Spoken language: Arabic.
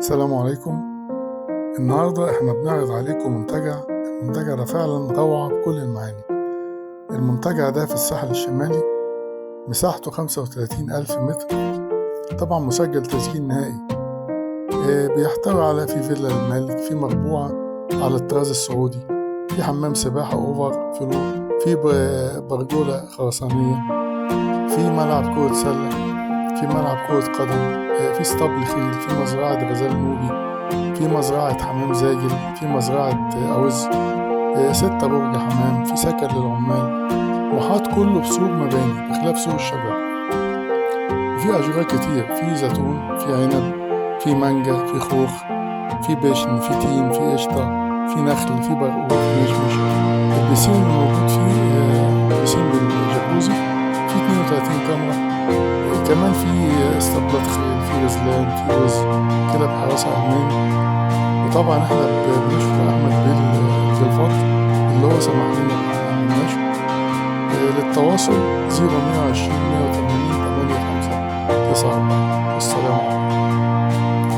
السلام عليكم. النهاردة احنا بنعرض عليكم المنتجع ده فعلا روعة بكل المعاني. المنتجع ده في الساحل الشمالي، مساحته 35,000 متر، طبعا مسجل تسجيل نهائي. بيحتوي على في فيلا للمالك، في مربوعة على الطراز السعودي، في حمام سباحة اوفر فلو، في برجولة خرسانية، في ملعب كرة سلة، في ملعب كرة قدم، في اسطبل خيل، في مزرعة غزال نوبي، في مزرعة حمام زاجل، في مزرعة أوز، 6 برج حمام، في سكن للعمال، محاط كله بسور مباني بخلاف سور الشجر. وفي أشجار كتير، في زيتون، في عنب، في مانجا، في خوخ، في بشن، في تين، في قشطة، في نخل، في برقوق، في مشمش. البسين اللي موجود فيه بسين بالجاكوزي، في 32 كاميرا. كمان في اسطبلات خيل، في غزلان، في وز، كلاب حراسة ألماني. وطبعا احنا بنشكر أحمد بالفضل اللي هو سمح لنا نعمل نشر. للتواصل 0120 180 85 94. والسلام عليكم.